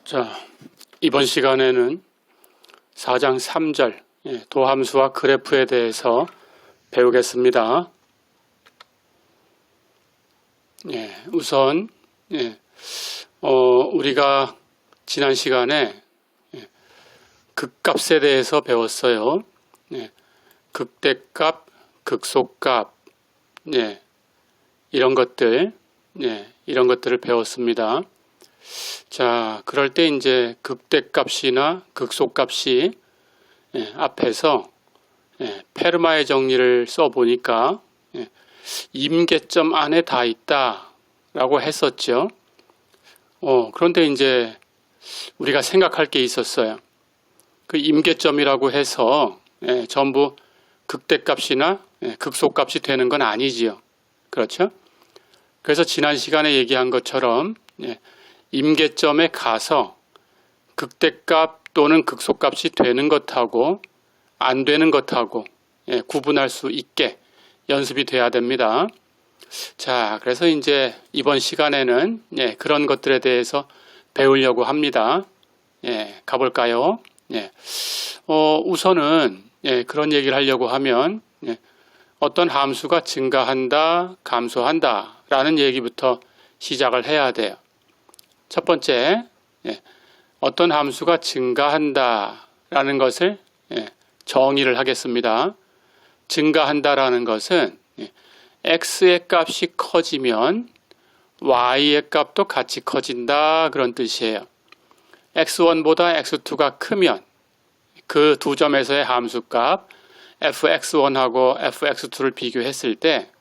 자, 이번 시간에는 4장 3절 도함수와 그래프에 대해서 배우겠습니다. 우선 우리가 지난 시간에 극값에 대해서 배웠어요. 극대값, 극소값, 이런 것들을 배웠습니다. 자, 그럴 때 이제 극대값이나 극소값이 앞에서 페르마의 정리를 써보니까 임계점 안에 다 있다라고 했었죠. 그런데 이제 우리가 생각할 게 있었어요. 그 임계점이라고 해서 전부 극대값이나 극소값이 되는 건 아니지요. 그렇죠? 그래서 지난 시간에 얘기한 것처럼 임계점에 가서 극대값 또는 극소값이 되는 것하고 안 되는 것하고 구분할 수 있게 연습이 돼야 됩니다. 자, 그래서 이제 이번 시간에는 그런 것들에 대해서 배우려고 합니다. 가볼까요? 우선은 그런 얘기를 하려고 하면 어떤 함수가 증가한다, 감소한다 라는 얘기부터 시작을 해야 돼요. 첫 번째, 어떤 함수가 증가한다 라는 것을 정의를 하겠습니다. 증가한다라는 것은 x의 값이 커지면 y의 값도 같이 커진다 그런 뜻이에요. x1보다 x2가 크면 그 두 점에서의 함수값 fx1하고 fx2를 비교했을 때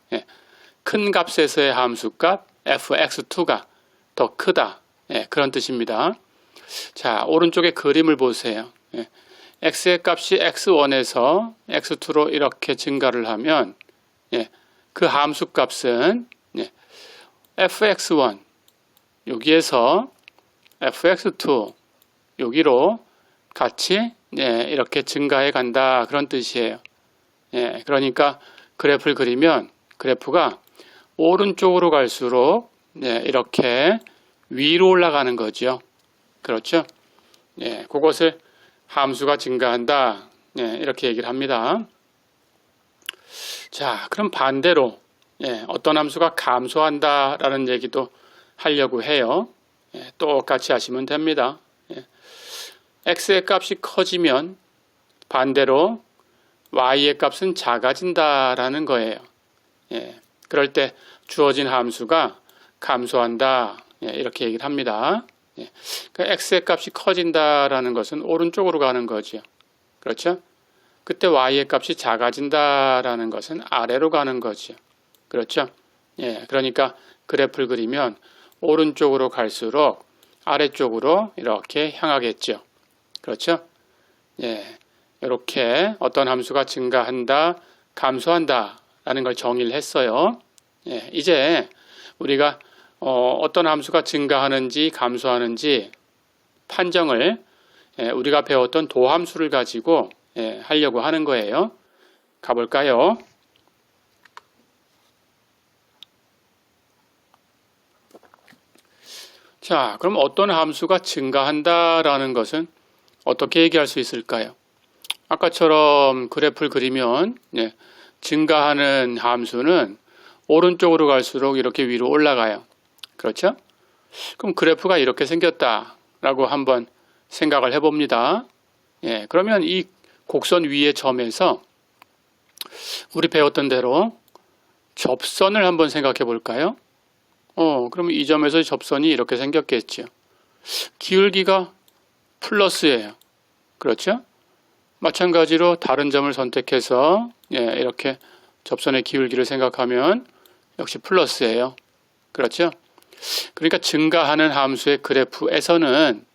큰 값에서의 함수값 fx2가 더 크다. 그런 뜻입니다. 자, 오른쪽에 그림을 보세요. x의 값이 x1에서 x2로 이렇게 증가를 하면 그 함수 값은 fx1 여기에서 fx2 여기로 같이 이렇게 증가해 간다 그런 뜻이에요. 그러니까 그래프를 그리면 그래프가 오른쪽으로 갈수록 이렇게 위로 올라가는 거죠. 그렇죠? 그것을 함수가 증가한다. 이렇게 얘기를 합니다. 자, 그럼 반대로 어떤 함수가 감소한다 라는 얘기도 하려고 해요. 똑같이 하시면 됩니다. x의 값이 커지면 반대로 y의 값은 작아진다 라는 거예요. 그럴 때 주어진 함수가 감소한다. 이렇게 얘기를 합니다. 그러니까 x의 값이 커진다라는 것은 오른쪽으로 가는 거죠. 그렇죠? 그때 y의 값이 작아진다라는 것은 아래로 가는 거죠. 그렇죠? 그러니까 그래프를 그리면 오른쪽으로 갈수록 아래쪽으로 이렇게 향하겠죠. 그렇죠? 이렇게 어떤 함수가 증가한다, 감소한다 라는 걸 정의를 했어요. 이제 우리가 어떤 함수가 증가하는지 감소하는지 판정을 우리가 배웠던 도함수를 가지고 하려고 하는 거예요. 가볼까요? 자, 그럼 어떤 함수가 증가한다라는 것은 어떻게 얘기할 수 있을까요? 아까처럼 그래프를 그리면 증가하는 함수는 오른쪽으로 갈수록 이렇게 위로 올라가요. 그렇죠? 그럼 그래프가 이렇게 생겼다라고 한번 생각을 해봅니다. 그러면 이 곡선 위의 점에서 우리 배웠던 대로 접선을 한번 생각해 볼까요? 그러면 이 점에서 접선이 이렇게 생겼겠죠. 기울기가 플러스예요. 그렇죠? 마찬가지로 다른 점을 선택해서 이렇게 접선의 기울기를 생각하면 역시 플러스예요. 그렇죠? 그러니까 증가하는 함수의 그래프에서는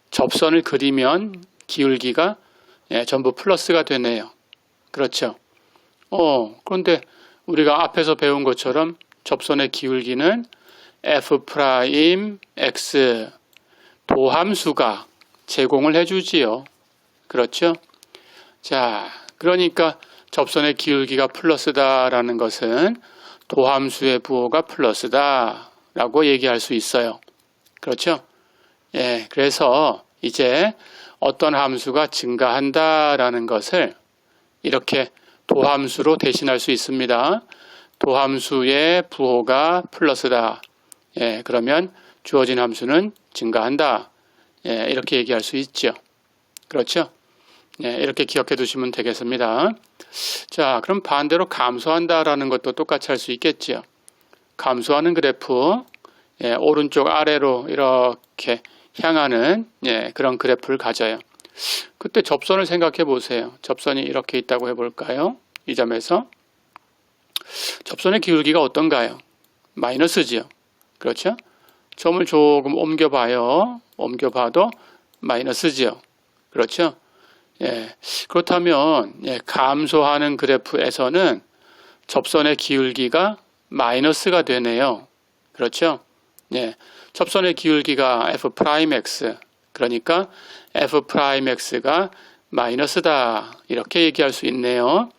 접선을 그리면 기울기가 전부 플러스가 되네요. 그렇죠? 그런데 우리가 앞에서 배운 것처럼 접선의 기울기는 f'x 도함수가 제공을 해주지요. 그렇죠? 자, 그러니까 접선의 기울기가 플러스다라는 것은 도함수의 부호가 플러스다 라고 얘기할 수 있어요. 그렇죠? 예, 그래서 이제 어떤 함수가 증가한다라는 것을 이렇게 도함수로 대신할 수 있습니다. 도함수의 부호가 플러스다. 예, 그러면 주어진 함수는 증가한다. 예, 이렇게 얘기할 수 있죠. 그렇죠? 예, 이렇게 기억해 두시면 되겠습니다. 자, 그럼 반대로 감소한다라는 것도 똑같이 할 수 있겠죠. 감소하는 그래프, 예, 오른쪽 아래로 이렇게 향하는 그런 그래프를 가져요. 그때 접선을 생각해 보세요. 접선이 이렇게 있다고 해볼까요? 이 점에서 접선의 기울기가 어떤가요? 마이너스지요. 그렇죠? 점을 조금 옮겨봐요. 옮겨봐도 마이너스지요. 그렇죠? 예, 그렇다면 감소하는 그래프에서는 접선의 기울기가 마이너스가 되네요. 그렇죠? 예, 접선의 기울기가 f'x, 그러니까 f'x가 마이너스다. 이렇게 얘기할 수 있네요.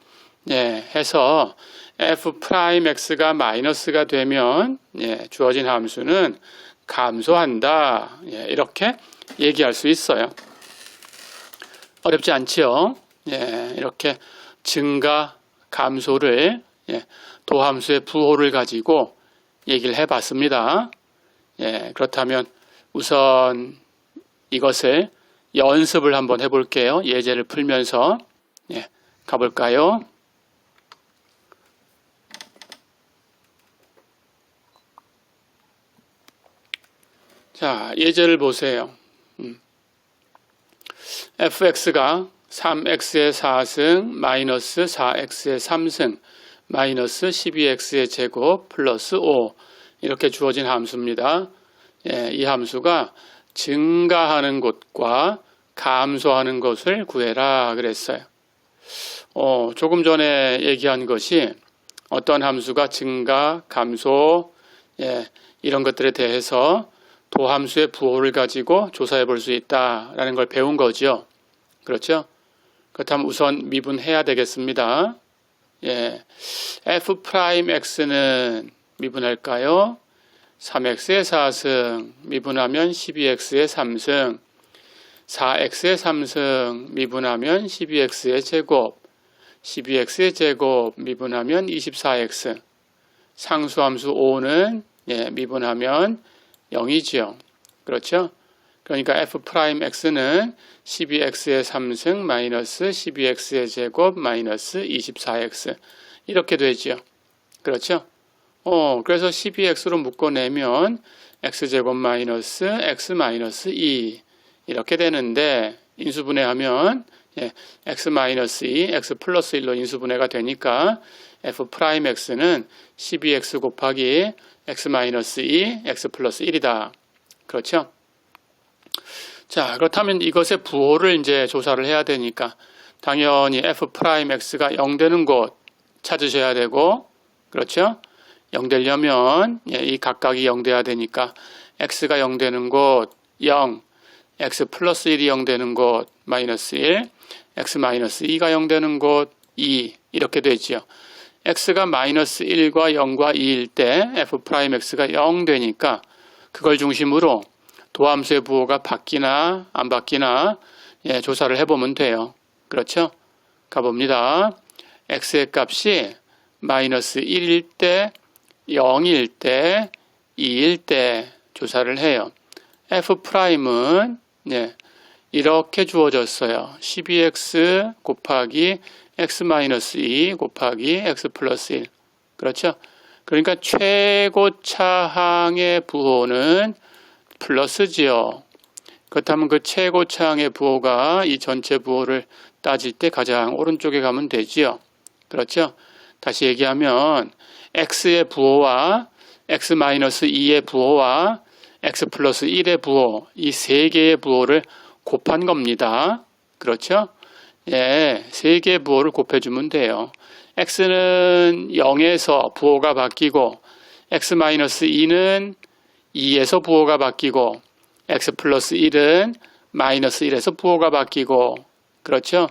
예, 해서 f'x가 마이너스가 되면 주어진 함수는 감소한다. 예, 이렇게 얘기할 수 있어요. 어렵지 않지요? 예, 이렇게 증가, 감소를 도함수의 부호를 가지고 얘기를 해봤습니다. 예, 그렇다면 우선 이것을 연습을 한번 해볼게요. 예제를 풀면서 가볼까요? 자, 예제를 보세요. fx가 3x의 4승 마이너스 4x의 3승 마이너스 12x의 제곱 플러스 5 이렇게 주어진 함수입니다. 이 함수가 증가하는 곳과 감소하는 것을 구해라 그랬어요. 조금 전에 얘기한 것이 어떤 함수가 증가, 감소 이런 것들에 대해서 도함수의 부호를 가지고 조사해 볼 수 있다라는 걸 배운 거죠. 그렇죠? 그렇다면 우선 미분해야 되겠습니다. f'x는 미분할까요? 3x의 4승 미분하면 12x의 3승 4x의 3승 미분하면 12x의 제곱 12x의 제곱 미분하면 24x 상수함수 5는 미분하면 0이지요. 그렇죠? 그러니까 f'x는 12x의 3승 마이너스 12x의 제곱 마이너스 24x 이렇게 되죠. 그렇죠? 그래서 12x로 묶어내면 x제곱 마이너스 x 마이너스 2 이렇게 되는데 인수분해하면 x 마이너스 2, x 플러스 1로 인수분해가 되니까 f'x는 12x 곱하기 x 마이너스 2, x 플러스 1이다. 그렇죠? 자, 그렇다면 이것의 부호를 이제 조사를 해야 되니까 당연히 f'x가 0 되는 곳 찾으셔야 되고, 그렇죠? 0 되려면 이 각각이 0 돼야 되니까 x가 0 되는 곳 0, x 플러스 1이 0 되는 곳 마이너스 1, x 마이너스 2가 0 되는 곳 2 이렇게 되죠. x가 마이너스 1과 0과 2일 때 f'x가 0 되니까 그걸 중심으로 도함수의 부호가 바뀌나 안 바뀌나 조사를 해보면 돼요. 그렇죠? 가봅니다. x의 값이 마이너스 1일 때, 0일 때, 2일 때 조사를 해요. f'은 이렇게 주어졌어요. 12x 곱하기 x-2 곱하기 x 플러스 1. 그렇죠? 그러니까 최고차항의 부호는 플러스지요. 그렇다면 그 최고차항의 부호가 이 전체 부호를 따질 때 가장 오른쪽에 가면 되지요. 그렇죠? 다시 얘기하면 x의 부호와 x-2의 부호와 x 플러스 1의 부호 이 세 개의 부호를 곱한 겁니다. 그렇죠? 세 개의 부호를 곱해주면 돼요. x는 0에서 부호가 바뀌고 x-2는 2에서 부호가 바뀌고 x 플러스 1은 마이너스 1에서 부호가 바뀌고 그렇죠?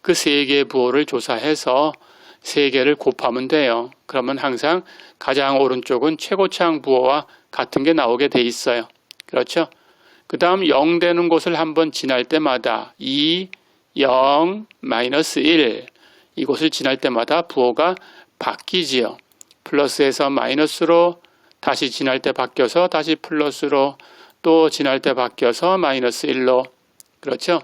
그 세 개의 부호를 조사해서 세 개를 곱하면 돼요. 그러면 항상 가장 오른쪽은 최고차항 부호와 같은 게 나오게 돼 있어요. 그렇죠? 그 다음 0 되는 곳을 한번 지날 때마다 2, 0, 마이너스 1 이곳을 지날 때마다 부호가 바뀌지요. 플러스에서 마이너스로 다시 지날 때 바뀌어서 다시 플러스로 또 지날 때 바뀌어서 마이너스 1로 그렇죠?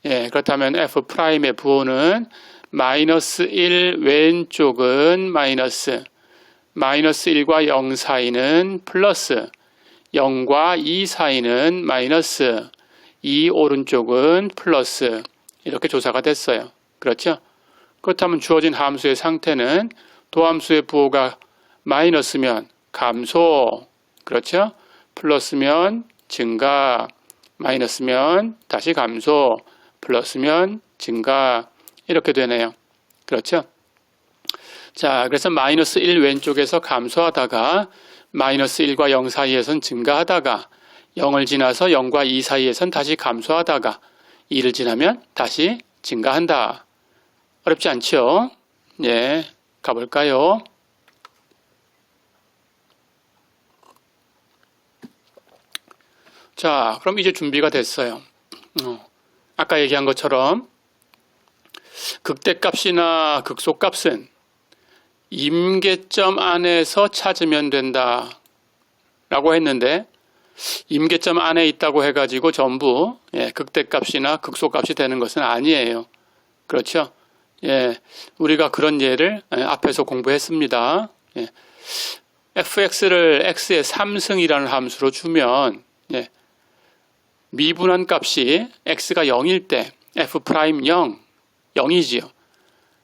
예, 그렇다면 F'의 부호는 마이너스 1 왼쪽은 마이너스 1과 0 사이는 플러스 0과 2 사이는 마이너스 2 오른쪽은 플러스 이렇게 조사가 됐어요. 그렇죠? 그렇다면 주어진 함수의 상태는 도함수의 부호가 마이너스면 감소 그렇죠? 플러스면 증가 마이너스면 다시 감소 플러스면 증가 이렇게 되네요. 그렇죠? 자, 그래서 마이너스 1 왼쪽에서 감소하다가 마이너스 1과 0 사이에선 증가하다가 0을 지나서 0과 2 사이에선 다시 감소하다가 2를 지나면 다시 증가한다. 어렵지 않죠? 예, 가볼까요? 자, 그럼 이제 준비가 됐어요. 아까 얘기한 것처럼 극대값이나 극소값은 임계점 안에서 찾으면 된다 라고 했는데 임계점 안에 있다고 해가지고 전부 극대값이나 극소값이 되는 것은 아니에요. 그렇죠? 예, 우리가 그런 예를 앞에서 공부했습니다. 예, fx를 x의 3승이라는 함수로 주면 미분한 값이 x가 0일 때 f'0, 0이지요.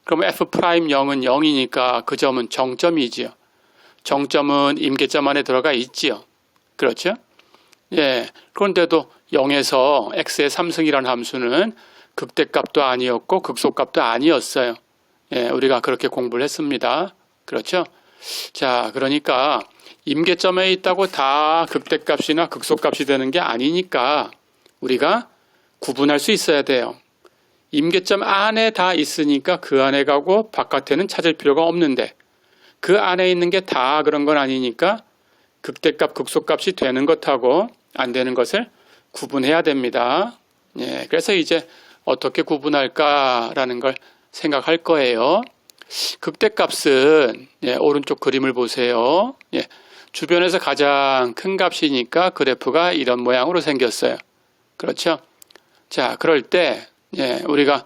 그럼 f'0은 0이니까 그 점은 정점이지요. 정점은 임계점 안에 들어가 있지요. 그렇죠? 예. 그런데도 0에서 x의 3승이라는 함수는 극대값도 아니었고 극소값도 아니었어요. 예, 우리가 그렇게 공부를 했습니다. 그렇죠? 자, 그러니까 임계점에 있다고 다 극대값이나 극소값이 되는 게 아니니까 우리가 구분할 수 있어야 돼요. 임계점 안에 다 있으니까 그 안에 가고 바깥에는 찾을 필요가 없는데 그 안에 있는 게 다 그런 건 아니니까 극대값, 극소값이 되는 것하고 안 되는 것을 구분해야 됩니다. 예, 그래서 이제 어떻게 구분할까라는 걸 생각할 거예요. 극대값은 오른쪽 그림을 보세요. 주변에서 가장 큰 값이니까 그래프가 이런 모양으로 생겼어요. 그렇죠? 자, 그럴 때 우리가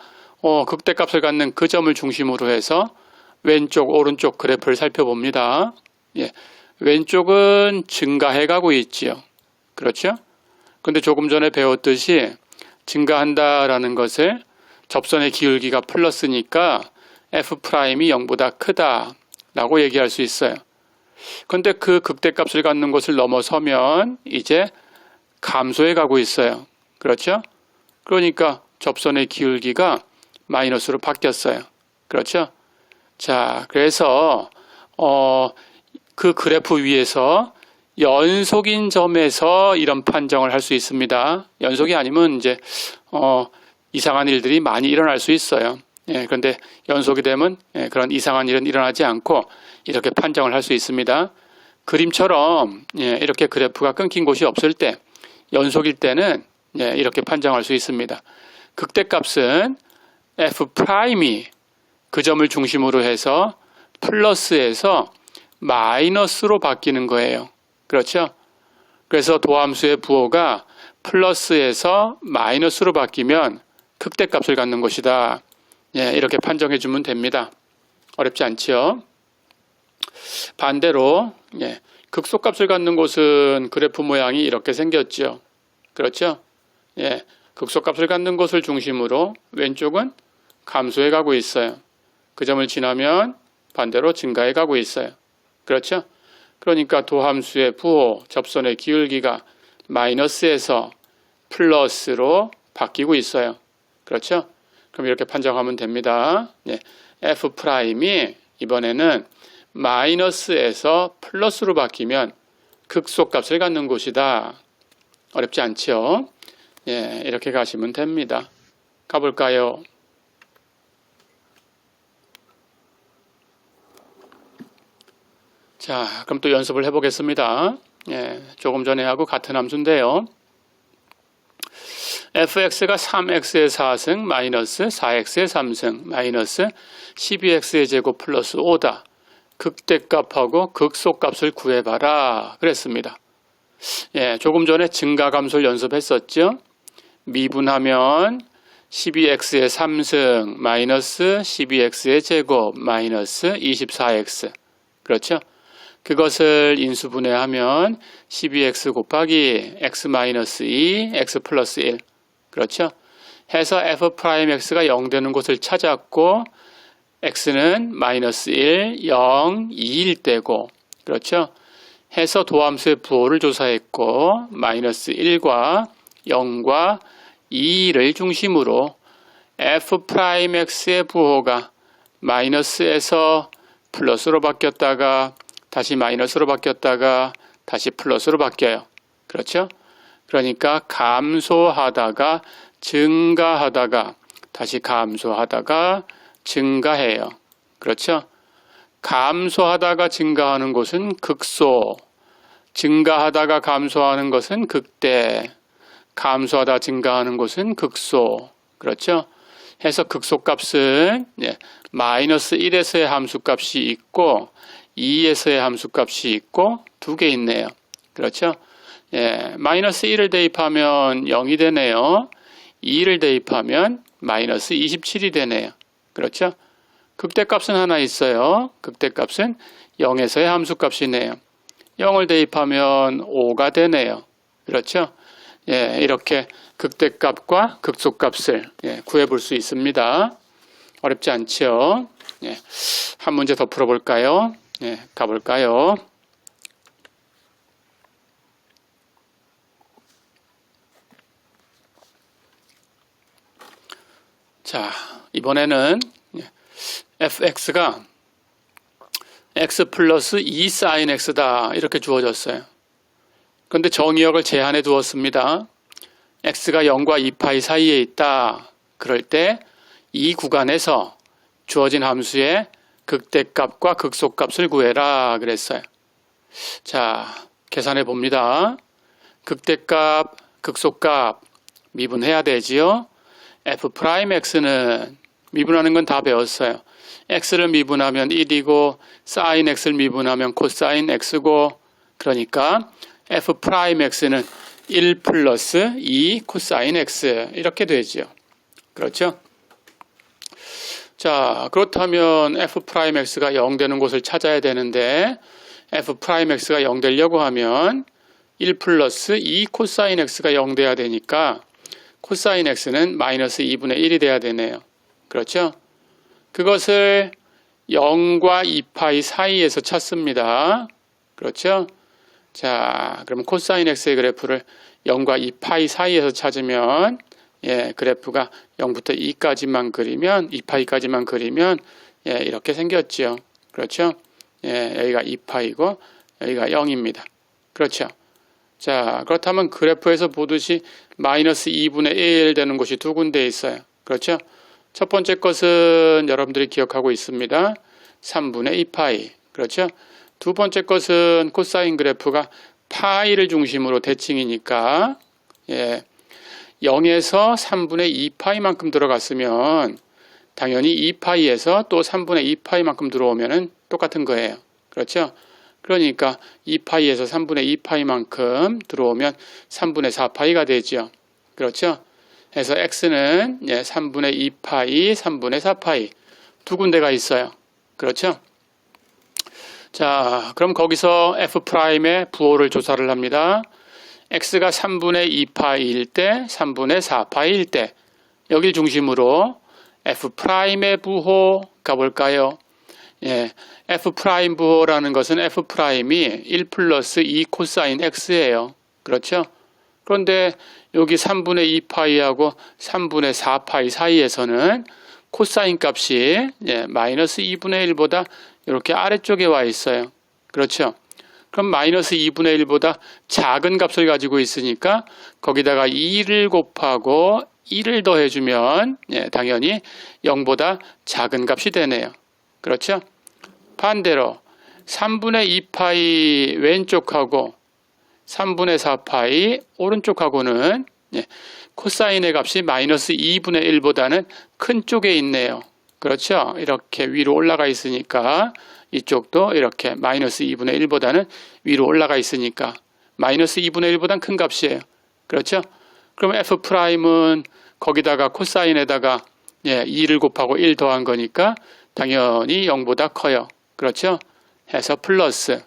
극대값을 갖는 그 점을 중심으로 해서 왼쪽, 오른쪽 그래프를 살펴봅니다. 왼쪽은 증가해 가고 있지요. 그렇죠? 근데 조금 전에 배웠듯이 증가한다라는 것을 접선의 기울기가 플러스니까 F'이 0보다 크다라고 얘기할 수 있어요. 근데 그 극대값을 갖는 것을 넘어서면 이제 감소해 가고 있어요. 그렇죠? 그러니까 접선의 기울기가 마이너스로 바뀌었어요. 그렇죠? 자, 그래서 그 그래프 위에서 연속인 점에서 이런 판정을 할 수 있습니다. 연속이 아니면 이제 이상한 일들이 많이 일어날 수 있어요. 그런데 연속이 되면 그런 이상한 일은 일어나지 않고 이렇게 판정을 할 수 있습니다. 그림처럼 이렇게 그래프가 끊긴 곳이 없을 때 연속일 때는 이렇게 판정할 수 있습니다. 극대값은 F'이 그 점을 중심으로 해서 플러스에서 마이너스로 바뀌는 거예요. 그렇죠? 그래서 도함수의 부호가 플러스에서 마이너스로 바뀌면 극대값을 갖는 것이다. 이렇게 판정해 주면 됩니다. 어렵지 않지요? 반대로 극소값을 갖는 곳은 그래프 모양이 이렇게 생겼죠. 그렇죠? 극소값을 갖는 곳을 중심으로 왼쪽은 감소해 가고 있어요. 그 점을 지나면 반대로 증가해 가고 있어요. 그렇죠? 그러니까 도함수의 부호, 접선의 기울기가 마이너스에서 플러스로 바뀌고 있어요. 그렇죠? 그럼 이렇게 판정하면 됩니다. F'이 이번에는 마이너스에서 플러스로 바뀌면 극소값을 갖는 곳이다. 어렵지 않죠? 이렇게 가시면 됩니다. 가볼까요? 자, 그럼 또 연습을 해보겠습니다. 조금 전에 하고 같은 함수인데요. fx가 3x의 4승 마이너스 4x의 3승 마이너스 12x의 제곱 플러스 5다. 극대값하고 극소값을 구해봐라 그랬습니다. 예, 조금 전에 증가감소를 연습했었죠. 미분하면 12x의 3승 마이너스 12x의 제곱 마이너스 24x 그렇죠? 그것을 인수분해하면 12x 곱하기 x 마이너스 2 x 플러스 1 그렇죠? 해서 f'x가 0 되는 곳을 찾았고 x는 마이너스 1, 0, 2일 때고 그렇죠? 해서 도함수의 부호를 조사했고 마이너스 1과 0과 2를 중심으로 f'x의 부호가 마이너스에서 플러스로 바뀌었다가 다시 마이너스로 바뀌었다가 다시 플러스로 바뀌어요. 그렇죠? 그러니까 감소하다가 증가하다가 다시 감소하다가 증가해요. 그렇죠? 감소하다가 증가하는 곳은 극소, 증가하다가 감소하는 것은 극대, 감소하다 증가하는 곳은 극소. 그렇죠? 해서 극소값은 마이너스 1에서의 함수값이 있고 2에서의 함수값이 있고 두 개 있네요. 그렇죠? 마이너스 1을 대입하면 0이 되네요. 2를 대입하면 마이너스 27이 되네요. 그렇죠? 극대값은 하나 있어요. 극대값은 0에서의 함수값이네요. 0을 대입하면 5가 되네요. 그렇죠? 이렇게 극대값과 극소값을 구해볼 수 있습니다. 어렵지 않죠? 한 문제 더 풀어볼까요? 가볼까요? 자, 이번에는 fx가 x 플러스 2 sin x다 이렇게 주어졌어요. 그런데 정의역을 제한해 두었습니다. x가 0과 2파이 사이에 있다. 그럴 때 이 구간에서 주어진 함수의 극대값과 극소값을 구해라 그랬어요. 자, 계산해 봅니다. 극대값, 극소값 미분해야 되지요. f'x는 미분하는 건 다 배웠어요. x를 미분하면 1이고 sin x를 미분하면 코사인 x고 그러니까 f'x는 1 플러스 2 코사인 x 이렇게 되죠. 그렇죠? 자, 그렇다면 f'x가 0 되는 곳을 찾아야 되는데 f'x가 0 되려고 하면 1 플러스 2 코사인 x가 0 돼야 되니까 코사인 x는 마이너스 2분의 1이 돼야 되네요. 그렇죠? 그것을 0과 2파이 사이에서 찾습니다. 그렇죠? 자, 그럼 코사인 x의 그래프를 0과 2파이 사이에서 찾으면 그래프가 0부터 2까지만 그리면 2파이까지만 그리면 이렇게 생겼죠. 그렇죠? 여기가 2파이고 여기가 0입니다. 그렇죠? 자, 그렇다면 그래프에서 보듯이 마이너스 2분의 1 되는 곳이 두 군데 있어요. 그렇죠? 첫 번째 것은 여러분들이 기억하고 있습니다. 3분의 2파이. 그렇죠? 두 번째 것은 코사인 그래프가 파이를 중심으로 대칭이니까 0에서 3분의 2파이만큼 들어갔으면 당연히 2파이에서 또 3분의 2파이만큼 들어오면 똑같은 거예요. 그렇죠? 그러니까 2파이에서 3분의 2파이만큼 들어오면 3분의 4파이가 되죠. 그렇죠? 해서 x는 3분의 2파이, 3분의 4파이 두 군데가 있어요. 그렇죠? 자, 그럼 거기서 f'의 부호를 조사를 합니다. x가 3분의 2파이일 때, 3분의 4파이일 때 여길 중심으로 f'의 부호 가볼까요? f' 부호라는 것은 f'이 1 플러스 2 코사인 x예요. 그렇죠? 그런데 여기 3분의 2파이하고 3분의 4파이 사이에서는 코사인 값이 마이너스 2분의 1보다 이렇게 아래쪽에 와 있어요. 그렇죠? 그럼 마이너스 2분의 1보다 작은 값을 가지고 있으니까 거기다가 2를 곱하고 1을 더해주면 당연히 0보다 작은 값이 되네요. 그렇죠? 반대로 3분의 2파이 왼쪽하고 3분의 4파이 오른쪽하고는 예. 코사인의 값이 마이너스 2분의 1보다는 큰 쪽에 있네요. 그렇죠? 이렇게 위로 올라가 있으니까 이쪽도 이렇게 마이너스 2분의 1보다는 위로 올라가 있으니까 마이너스 2분의 1보다는 큰 값이에요. 그렇죠? 그럼 F'은 거기다가 코사인에다가 2를 곱하고 1 더한 거니까 당연히 0보다 커요. 그렇죠? 해서 플러스.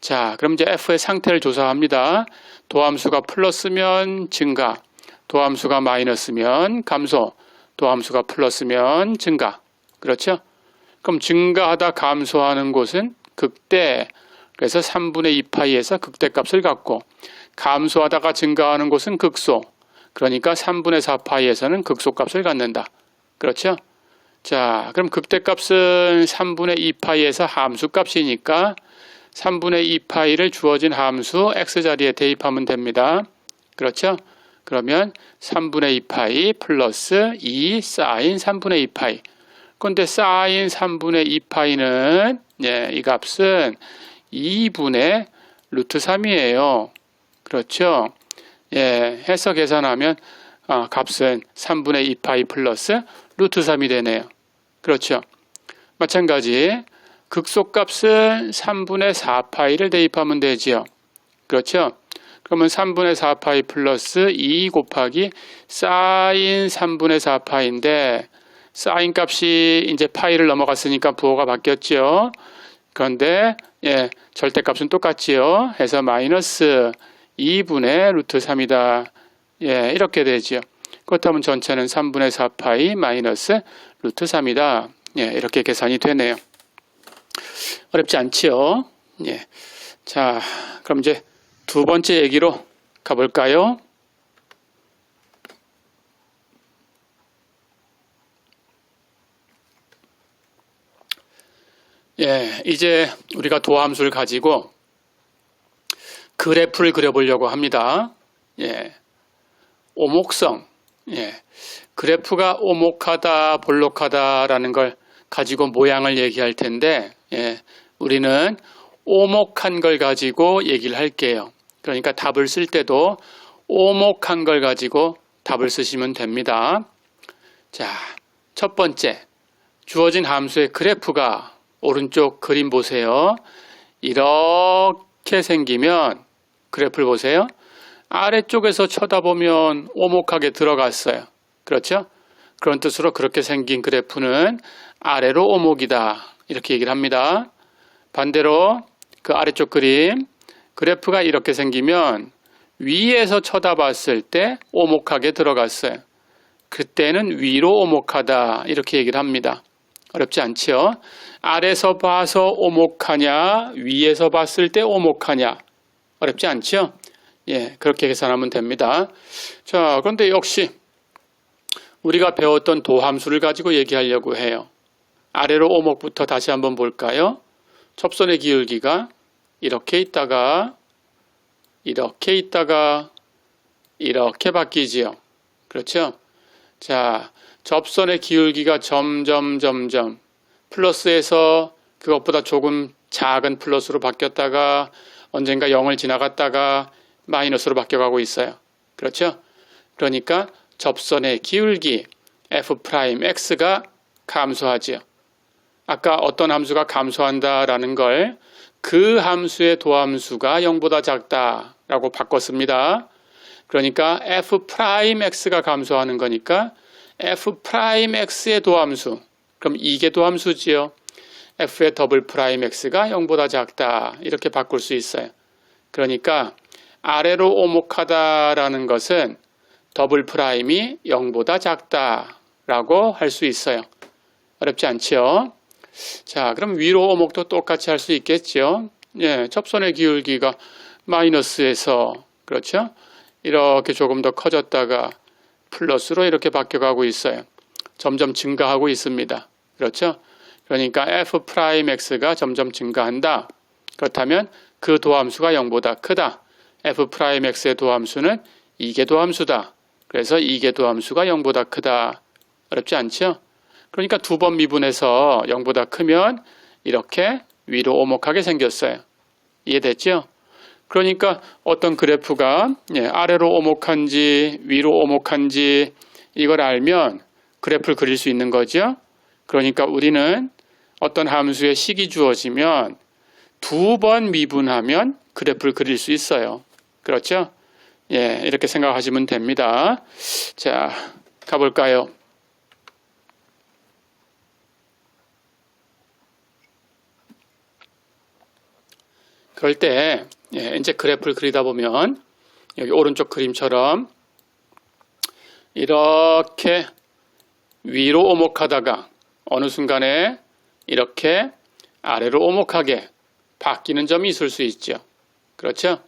자, 그럼 이제 F의 상태를 조사합니다. 도함수가 플러스면 증가, 도함수가 마이너스면 감소, 도함수가 플러스면 증가. 그렇죠? 그럼 증가하다 감소하는 곳은 극대, 그래서 3분의 2파이에서 극대값을 갖고, 감소하다가 증가하는 곳은 극소, 그러니까 3분의 4파이에서는 극소값을 갖는다. 그렇죠? 자, 그럼 극대값은 3분의 2파이에서 함수값이니까 3분의 2파이를 주어진 함수 x자리에 대입하면 됩니다. 그렇죠? 그러면 3분의 2파이 플러스 2 사인 3분의 2파이. 그런데 사인 3분의 2파이는 이 값은 2분의 루트 3이에요. 그렇죠? 해서 계산하면 값은 3분의 2파이 플러스 루트 3이 되네요. 그렇죠? 마찬가지 극소값은 3분의 4파이를 대입하면 되지요. 그렇죠? 그러면 3분의 4파이 플러스 2 곱하기 사인 3분의 4파이인데 사인 값이 이제 파이를 넘어갔으니까 부호가 바뀌었죠. 그런데 절대값은 똑같지요. 해서 마이너스 2분의 루트 3이다. 이렇게 되지요. 그렇다면 전체는 3분의 4파이 마이너스 루트 3이다. 이렇게 계산이 되네요. 어렵지 않지요? 자, 그럼 이제 두 번째 얘기로 가볼까요? 이제 우리가 도함수를 가지고 그래프를 그려보려고 합니다. 오목성. 그래프가 오목하다, 볼록하다라는 걸 가지고 모양을 얘기할 텐데, 우리는 오목한 걸 가지고 얘기를 할게요. 그러니까 답을 쓸 때도 오목한 걸 가지고 답을 쓰시면 됩니다. 자, 첫 번째. 주어진 함수의 그래프가 오른쪽 그림 보세요. 이렇게 생기면 그래프를 보세요. 아래쪽에서 쳐다보면 오목하게 들어갔어요. 그렇죠? 그런 뜻으로 그렇게 생긴 그래프는 아래로 오목이다. 이렇게 얘기를 합니다. 반대로 그 아래쪽 그림, 그래프가 이렇게 생기면 위에서 쳐다봤을 때 오목하게 들어갔어요. 그때는 위로 오목하다. 이렇게 얘기를 합니다. 어렵지 않죠? 아래서 봐서 오목하냐, 위에서 봤을 때 오목하냐. 어렵지 않죠? 그렇게 계산하면 됩니다. 자, 그런데 역시 우리가 배웠던 도함수를 가지고 얘기하려고 해요. 아래로 오목부터 다시 한번 볼까요? 접선의 기울기가 이렇게 있다가 이렇게 있다가 이렇게 바뀌지요. 그렇죠? 자, 접선의 기울기가 점점 플러스에서 그것보다 조금 작은 플러스로 바뀌었다가 언젠가 0을 지나갔다가 마이너스로 바뀌어가고 있어요. 그렇죠? 그러니까 접선의 기울기 f'x가 감소하지요. 아까 어떤 함수가 감소한다라는 걸 그 함수의 도함수가 0보다 작다라고 바꿨습니다. 그러니까 f'x가 감소하는 거니까 f'x의 도함수, 그럼 이게 도함수지요. f의 더블 프라임 x가 0보다 작다 이렇게 바꿀 수 있어요. 그러니까 아래로 오목하다라는 것은 더블 프라임이 0보다 작다라고 할 수 있어요. 어렵지 않지요? 자, 그럼 위로 오목도 똑같이 할 수 있겠죠. 접선의 기울기가 마이너스에서 그렇죠? 이렇게 조금 더 커졌다가 플러스로 이렇게 바뀌어가고 있어요. 점점 증가하고 있습니다. 그렇죠? 그러니까 f'x가 점점 증가한다. 그렇다면 그 도함수가 0보다 크다. f'x의 도함수는 이계 도함수다. 그래서 이계 도함수가 0보다 크다. 어렵지 않죠? 그러니까 두 번 미분해서 0보다 크면 이렇게 위로 오목하게 생겼어요. 이해됐죠? 그러니까 어떤 그래프가 아래로 오목한지 위로 오목한지 이걸 알면 그래프를 그릴 수 있는 거죠. 그러니까 우리는 어떤 함수의 식이 주어지면 2번 미분하면 그래프를 그릴 수 있어요. 그렇죠? 이렇게 생각하시면 됩니다. 자, 가볼까요? 그럴 때 이제 그래프를 그리다 보면 여기 오른쪽 그림처럼 이렇게 위로 오목하다가 어느 순간에 이렇게 아래로 오목하게 바뀌는 점이 있을 수 있죠. 그렇죠?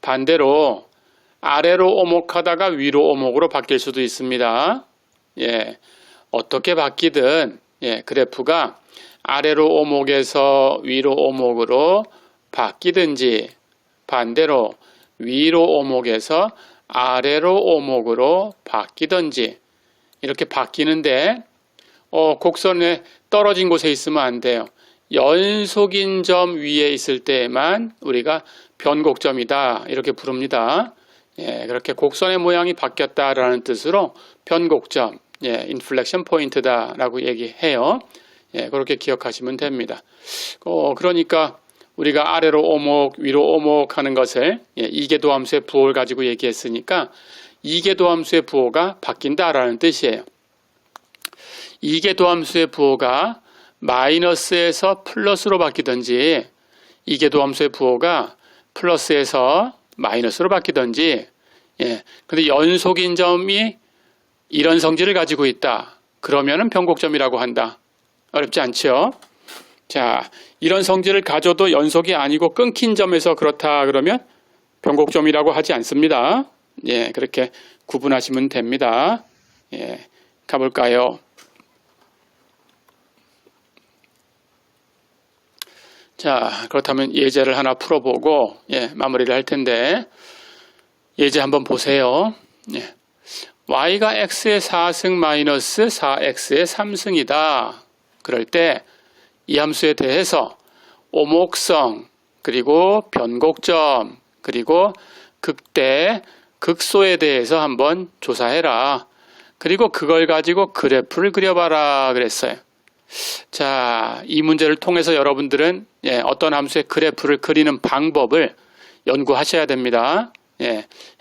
반대로 아래로 오목하다가 위로 오목으로 바뀔 수도 있습니다. 어떻게 바뀌든 그래프가 아래로 오목에서 위로 오목으로 바뀌든지 반대로 위로 오목에서 아래로 오목으로 바뀌든지 이렇게 바뀌는데 곡선에 떨어진 곳에 있으면 안 돼요. 연속인 점 위에 있을 때에만 우리가 변곡점이다 이렇게 부릅니다. 그렇게 곡선의 모양이 바뀌었다라는 뜻으로 변곡점, 인플렉션 포인트다라고 얘기해요. 그렇게 기억하시면 됩니다. 그러니까 우리가 아래로 오목, 위로 오목 하는 것을 이계도함수의 부호를 가지고 얘기했으니까 이계도함수의 부호가 바뀐다라는 뜻이에요. 이계도함수의 부호가 마이너스에서 플러스로 바뀌든지 이계도함수의 부호가 플러스에서 마이너스로 바뀌든지 근데 연속인 점이 이런 성질을 가지고 있다. 그러면은 변곡점이라고 한다. 어렵지 않죠? 자, 이런 성질을 가져도 연속이 아니고 끊긴 점에서 그렇다 그러면 변곡점이라고 하지 않습니다. 그렇게 구분하시면 됩니다. 가볼까요? 자, 그렇다면 예제를 하나 풀어보고 마무리를 할 텐데 예제 한번 보세요. y가 x의 4승 마이너스 4x의 3승이다. 그럴 때 이 함수에 대해서 오목성, 그리고 변곡점, 그리고 극대, 극소에 대해서 한번 조사해라. 그리고 그걸 가지고 그래프를 그려봐라 그랬어요. 자, 이 문제를 통해서 여러분들은 어떤 함수의 그래프를 그리는 방법을 연구하셔야 됩니다.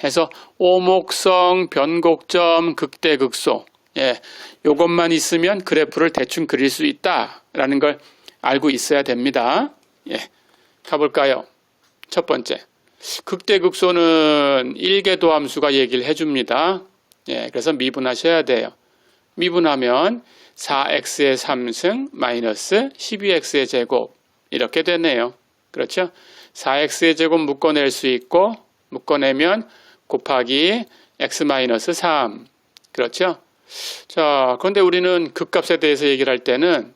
해서 오목성, 변곡점, 극대, 극소 요것만 있으면 그래프를 대충 그릴 수 있다라는 걸 알고 있어야 됩니다. 가볼까요? 첫 번째, 극대, 극소는 일계도함수가 얘기를 해줍니다. 그래서 미분하셔야 돼요. 미분하면 4x의 3승 마이너스 12x의 제곱 이렇게 되네요. 그렇죠? 4x의 제곱 묶어낼 수 있고 묶어내면 곱하기 x 마이너스 3 그렇죠? 자, 그런데 우리는 극값에 대해서 얘기를 할 때는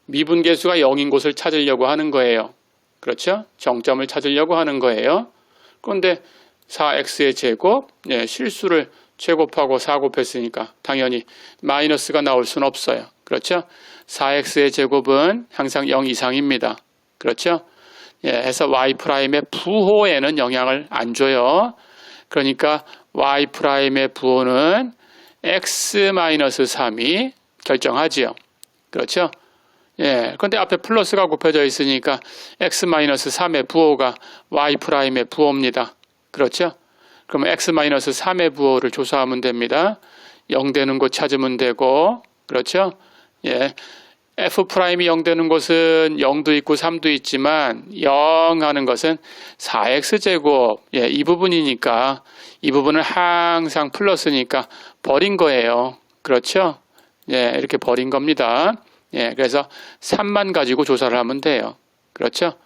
미분계수가 0인 곳을 찾으려고 하는 거예요. 그렇죠? 정점을 찾으려고 하는 거예요. 그런데 4x의 제곱, 실수를 제곱하고 4 곱했으니까 당연히 마이너스가 나올 수는 없어요. 그렇죠? 4x의 제곱은 항상 0 이상입니다. 그렇죠? 해서 y'의 부호에는 영향을 안 줘요. 그러니까 y'의 부호는 x-3이 결정하지요. 그렇죠? 그런데 앞에 플러스가 곱해져 있으니까 x-3의 부호가 y'의 부호입니다. 그렇죠? 그럼 x-3의 부호를 조사하면 됩니다. 0 되는 곳 찾으면 되고, 그렇죠? f'이 0 되는 곳은 0도 있고 3도 있지만 0 하는 것은 4x제곱 이 부분이니까 이 부분은 항상 플러스니까 버린 거예요. 그렇죠? 이렇게 버린 겁니다. 그래서 3만 가지고 조사를 하면 돼요. 그렇죠?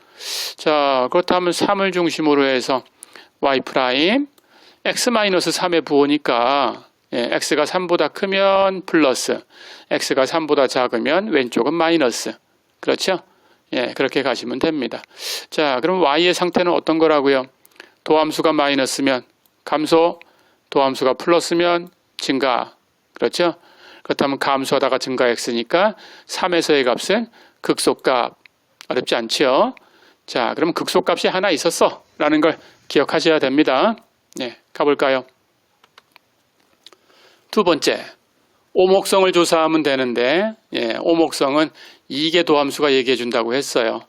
자, 그렇다면 3을 중심으로 해서 y' x-3의 부호니까 x가 3보다 크면 플러스, x가 3보다 작으면 왼쪽은 마이너스. 그렇죠? 그렇게 가시면 됩니다. 자, 그럼 y의 상태는 어떤 거라고요? 도함수가 마이너스면 감소, 도함수가 플러스면 증가. 그렇죠? 그렇다면 감소하다가 증가 x니까 3에서의 값은 극소값. 어렵지 않죠? 자, 그럼 극소값이 하나 있었어. 라는 걸 기억하셔야 됩니다. 예, 가볼까요? 두 번째, 오목성을 조사하면 되는데, 예, 오목성은 이계도함수가 얘기해 준다고 했어요.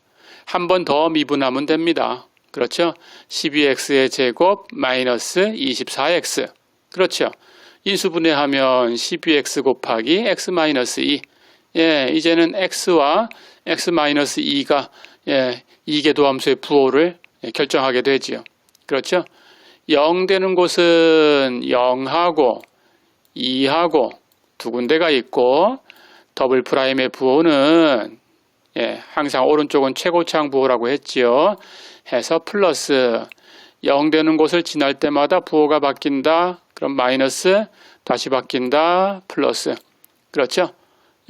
한 번 더 미분하면 됩니다. 그렇죠? 12x의 제곱 마이너스 24x. 그렇죠? 인수분해하면 12x 곱하기 x 마이너스 2. 예, 이제는 x와 x 마이너스 2가 예, 이계도함수의 부호를 결정하게 되지요. 그렇죠? 0 되는 곳은 0하고 2하고 두 군데가 있고 더블 프라임의 부호는 예, 항상 오른쪽은 최고차항 부호라고 했지요. 해서 플러스 0 되는 곳을 지날 때마다 부호가 바뀐다. 그럼 마이너스 다시 바뀐다. 플러스. 그렇죠?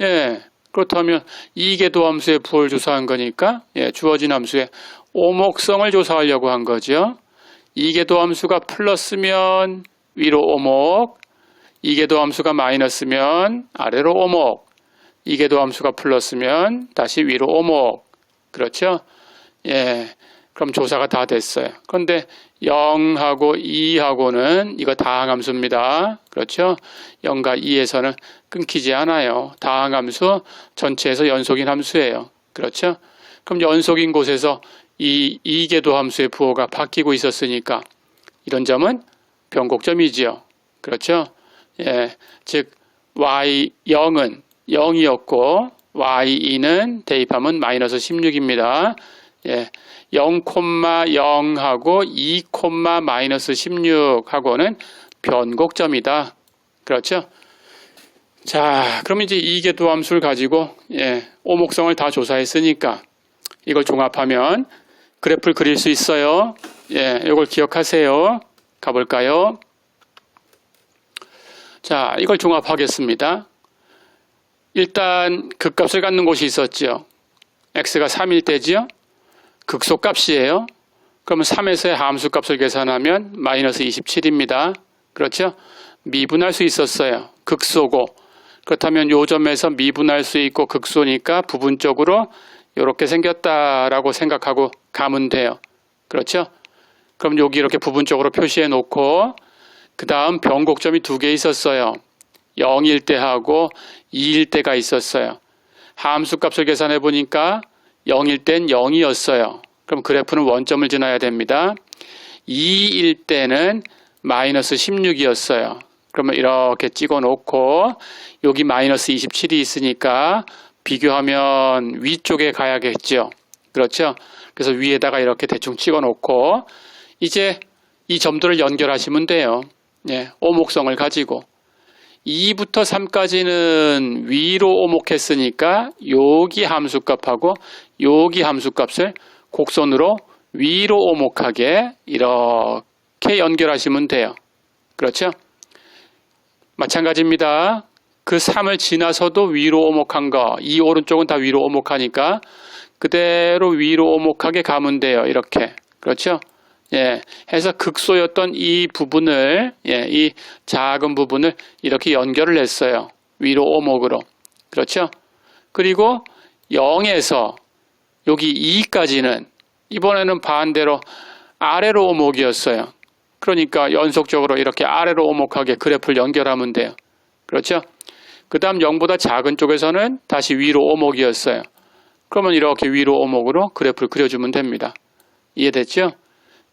예. 그렇다면 이계도함수의 부호를 조사한 거니까 예, 주어진 함수의 오목성을 조사하려고 한 거죠. 이계도함수가 플러스면 위로 오목, 이계도함수가 마이너스면 아래로 오목, 이계도함수가 플러스면 다시 위로 오목. 그렇죠? 예. 그럼 조사가 다 됐어요. 그런데 0하고 2하고는 이거 다항함수입니다. 그렇죠? 0과 2에서는 끊기지 않아요. 다항함수 전체에서 연속인 함수예요. 그렇죠? 그럼 연속인 곳에서 이 이계도함수의 부호가 바뀌고 있었으니까 이런 점은 변곡점이지요. 그렇죠? 예, 즉 y0은 0이었고 y2는 대입하면 마이너스 16입니다. 예, 0,0하고 2, 마이너스 16하고는 변곡점이다. 그렇죠? 자, 그럼 이제 이계도함수를 가지고 예, 오목성을 다 조사했으니까 이걸 종합하면 그래프를 그릴 수 있어요. 예, 이걸 기억하세요. 가볼까요? 자, 이걸 종합하겠습니다. 일단 극값을 갖는 곳이 있었죠. x가 3일 때지요. 극소값이에요. 그러면 3에서의 함수값을 계산하면 마이너스 27입니다. 그렇죠? 미분할 수 있었어요. 극소고. 그렇다면 요 점에서 미분할 수 있고 극소니까 부분적으로 이렇게 생겼다라고 생각하고 가면 돼요. 그렇죠? 그럼 여기 이렇게 부분적으로 표시해 놓고 그 다음 변곡점이 두 개 있었어요. 0일 때하고 2일 때가 있었어요. 함수값을 계산해 보니까 0일 땐 0이었어요. 그럼 그래프는 원점을 지나야 됩니다. 2일 때는 마이너스 16이었어요. 그러면 이렇게 찍어 놓고 여기 마이너스 27이 있으니까 비교하면 위쪽에 가야겠죠. 그렇죠? 그래서 위에다가 이렇게 대충 찍어 놓고 이제 이 점들을 연결하시면 돼요. 예, 오목성을 가지고 2부터 3까지는 위로 오목했으니까 여기 함수값하고 여기 함수값을 곡선으로 위로 오목하게 이렇게 연결하시면 돼요. 그렇죠? 마찬가지입니다. 그 3을 지나서도 위로 오목한 거, 이 오른쪽은 다 위로 오목하니까 그대로 위로 오목하게 가면 돼요. 이렇게. 그렇죠? 예, 해서 극소였던 이 부분을, 예, 이 작은 부분을 이렇게 연결을 했어요. 위로 오목으로. 그렇죠? 그리고 0에서 여기 2까지는 이번에는 반대로 아래로 오목이었어요. 그러니까 연속적으로 이렇게 아래로 오목하게 그래프를 연결하면 돼요. 그렇죠? 그 다음 0보다 작은 쪽에서는 다시 위로 오목이었어요. 그러면 이렇게 위로 오목으로 그래프를 그려주면 됩니다. 이해됐죠?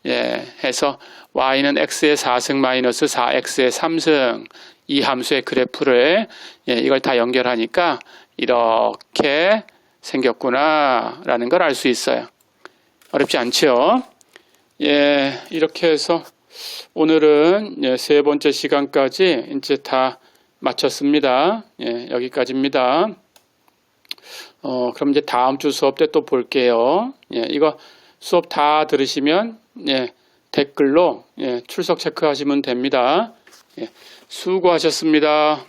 예, 해서 y는 x의 4승 마이너스 4x의 3승 이 함수의 그래프를 예, 이걸 다 연결하니까 이렇게 생겼구나 라는 걸 알 수 있어요. 어렵지 않죠? 예, 이렇게 해서 오늘은 예, 세 번째 시간까지 이제 다 마쳤습니다. 예, 여기까지입니다. 그럼 이제 다음 주 수업 때 또 볼게요. 예, 이거 수업 다 들으시면 예, 댓글로 예, 출석 체크하시면 됩니다. 예, 수고하셨습니다.